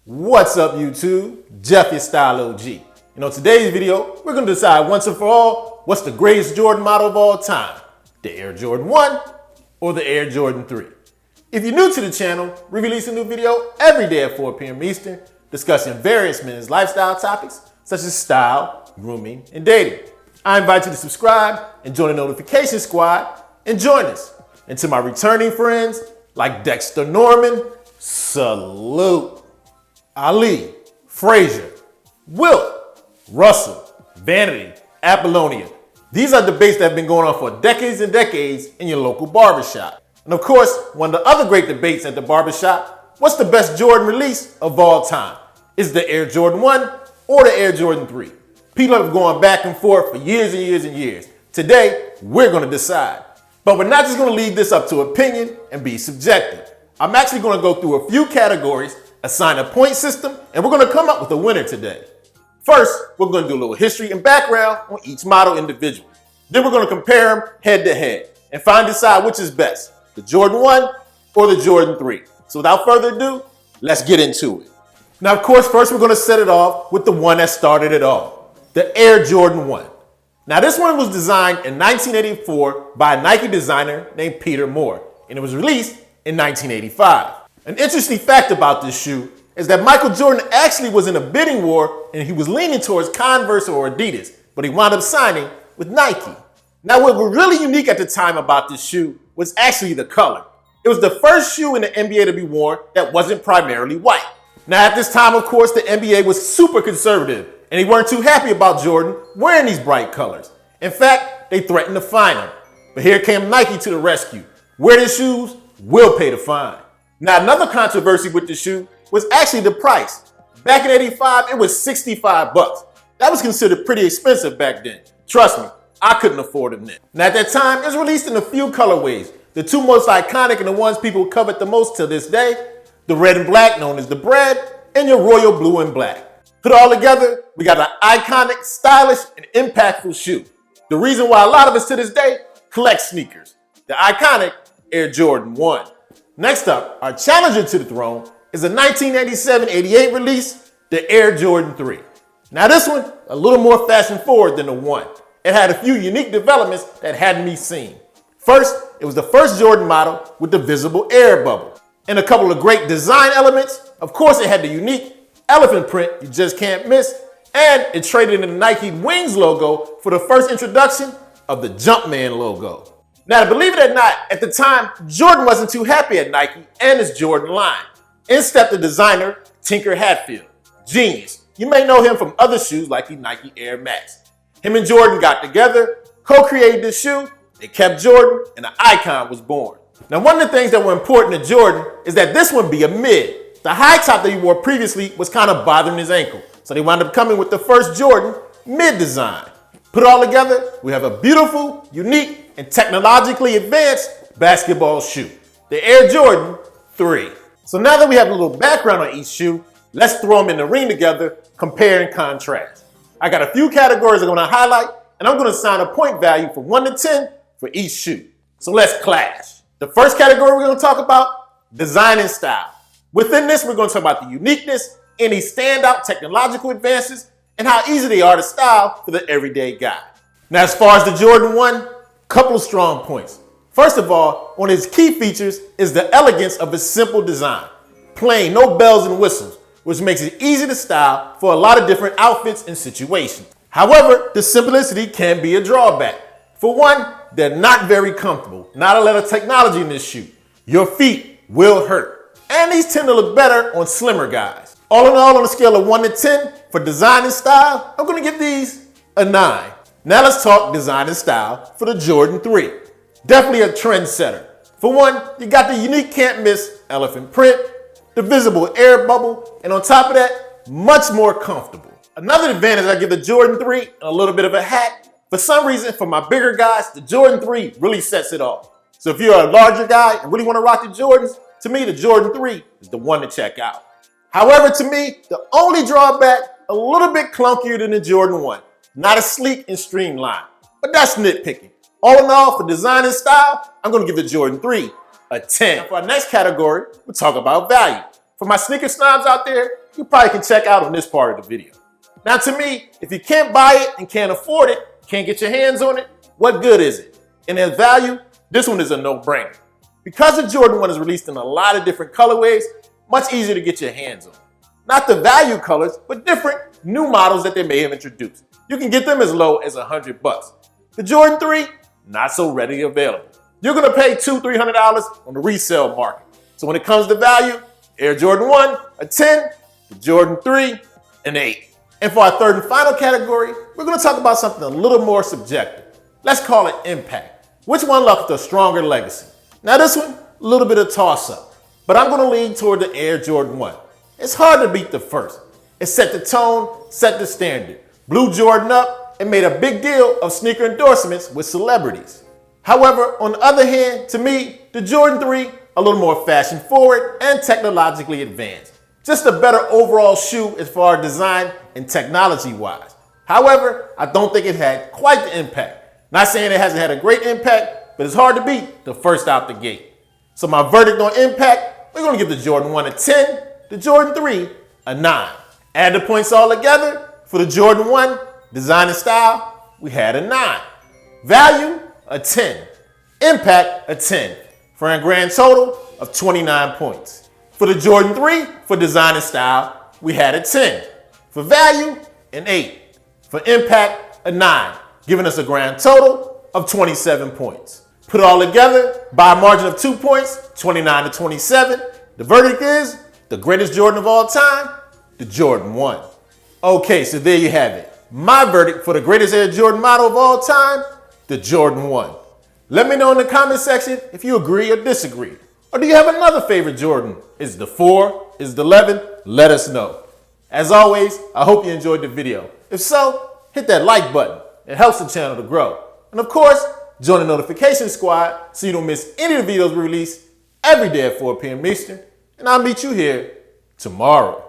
What's up, YouTube? Jeff, your Style OG. And on today's video, we're going to decide once and for all, what's the greatest Jordan model of all time? The Air Jordan 1 or the Air Jordan 3? If you're new to the channel, we release a new video every day at 4 p.m. Eastern, discussing various men's lifestyle topics, such as style, grooming, and dating. I invite you to subscribe and join the notification squad and join us. And to my returning friends, like Dexter Norman, salute. Ali, Frazier, Wilt, Russell, Vanity, Apollonia. These are debates that have been going on for decades and decades in your local barbershop. And of course, one of the other great debates at the barbershop, what's the best Jordan release of all time? Is the Air Jordan 1 or the Air Jordan 3? People have been going back and forth for years and years and years. Today, we're going to decide. But we're not just going to leave this up to opinion and be subjective. I'm actually going to go through a few categories, assign a point system, and we're going to come up with a winner today. First, we're going to do a little history and background on each model individually. Then we're going to compare them head to head and decide which is best, the Jordan 1 or the Jordan 3. So without further ado, let's get into it. Now, of course, first we're going to set it off with the one that started it all, the Air Jordan 1. Now, this one was designed in 1984 by a Nike designer named Peter Moore, and it was released in 1985. An interesting fact about this shoe is that Michael Jordan actually was in a bidding war and he was leaning towards Converse or Adidas, but he wound up signing with Nike. Now, what was really unique at the time about this shoe was actually the color. It was the first shoe in the NBA to be worn that wasn't primarily white. Now, at this time, of course, the NBA was super conservative and they weren't too happy about Jordan wearing these bright colors. In fact, they threatened to fine him. But here came Nike to the rescue. Wear the shoes, we'll pay the fine. Now, another controversy with the shoe was actually the price. Back in '85, it was 65 bucks. That was considered pretty expensive back then. Trust me, I couldn't afford them then. Now, at that time, it was released in a few colorways. The two most iconic and the ones people covet the most to this day, the red and black, known as the bread, and your royal blue and black. Put it all together, we got an iconic, stylish, and impactful shoe. The reason why a lot of us to this day collect sneakers. The iconic Air Jordan 1. Next up, our challenger to the throne is a 1987-88 release, the Air Jordan 3. Now this one, a little more fashion forward than the 1. It had a few unique developments that hadn't been seen. First, it was the first Jordan model with the visible air bubble. And a couple of great design elements. Of course, it had the unique elephant print you just can't miss. And it traded in the Nike Wings logo for the first introduction of the Jumpman logo. Now, believe it or not, at the time, Jordan wasn't too happy at Nike and his Jordan line. In stepped the designer, Tinker Hatfield. Genius. You may know him from other shoes like the Nike Air Max. Him and Jordan got together, co-created this shoe, they kept Jordan, and an icon was born. Now, one of the things that were important to Jordan is that this one be a mid. The high top that he wore previously was kind of bothering his ankle, so they wound up coming with the first Jordan mid design. Put it all together, we have a beautiful, unique, and technologically advanced basketball shoe, the Air Jordan 3. So now that we have a little background on each shoe, let's throw them in the ring together, compare and contrast. I got a few categories I'm going to highlight, and I'm going to assign a point value from 1 to 10 for each shoe. So let's clash. The first category we're going to talk about, design and style. Within this, we're going to talk about the uniqueness, any standout technological advances, and how easy they are to style for the everyday guy. Now, as far as the Jordan 1, couple of strong points. First of all, one of its key features is the elegance of its simple design. Plain, no bells and whistles, which makes it easy to style for a lot of different outfits and situations. However, the simplicity can be a drawback. For one, they're not very comfortable. Not a lot of technology in this shoe. Your feet will hurt. And these tend to look better on slimmer guys. All in all, on a scale of 1 to 10 for design and style, I'm going to give these a 9. Now let's talk design and style for the Jordan 3. Definitely a trendsetter. For one, you got the unique can't miss elephant print, the visible air bubble, and on top of that, much more comfortable. Another advantage I give the Jordan 3, a little bit of a hat. For some reason, for my bigger guys, the Jordan 3 really sets it off. So if you're a larger guy and really want to rock the Jordans, to me, the Jordan 3 is the one to check out. However, to me, the only drawback, a little bit clunkier than the Jordan 1. Not as sleek and streamlined, but that's nitpicking. All in all, for design and style, I'm going to give the Jordan 3 a 10. Now for our next category, we'll talk about value. For my sneaker snobs out there, you probably can check out on this part of the video. Now to me, if you can't buy it and can't afford it, can't get your hands on it, what good is it? And in value, this one is a no-brainer. Because the Jordan 1 is released in a lot of different colorways, much easier to get your hands on. Not the value colors, but different new models that they may have introduced. You can get them as low as $100. The Jordan 3, not so readily available. You're gonna pay $200–300 on the resale market. So when it comes to value, Air Jordan 1, a 10, the Jordan 3, an 8. And for our third and final category, we're gonna talk about something a little more subjective. Let's call it impact. Which one left a stronger legacy? Now this one, a little bit of toss-up, but I'm gonna lean toward the Air Jordan 1. It's hard to beat the first. It set the tone, set the standard, blew Jordan up, and made a big deal of sneaker endorsements with celebrities. However, on the other hand, to me, the Jordan 3, a little more fashion forward and technologically advanced. Just a better overall shoe as far as design and technology wise. However, I don't think it had quite the impact. Not saying it hasn't had a great impact, but it's hard to beat the first out the gate. So my verdict on impact, we're gonna give the Jordan 1 a 10, the Jordan 3 a 9. Add the points all together, for the Jordan 1, design and style, we had a 9. Value, a 10. Impact, a 10. For a grand total of 29 points. For the Jordan 3, for design and style, we had a 10. For value, an 8. For impact, a 9, giving us a grand total of 27 points. Put it all together, by a margin of 2 points, 29–27, the verdict is the greatest Jordan of all time, the Jordan 1. Okay, so there you have it. My verdict for the greatest Air Jordan model of all time, the Jordan 1. Let me know in the comment section if you agree or disagree. Or do you have another favorite Jordan? Is it the 4? Is it the 11? Let us know. As always, I hope you enjoyed the video. If so, hit that like button. It helps the channel to grow. And of course, join the notification squad so you don't miss any of the videos we release every day at 4 p.m. Eastern. And I'll meet you here tomorrow.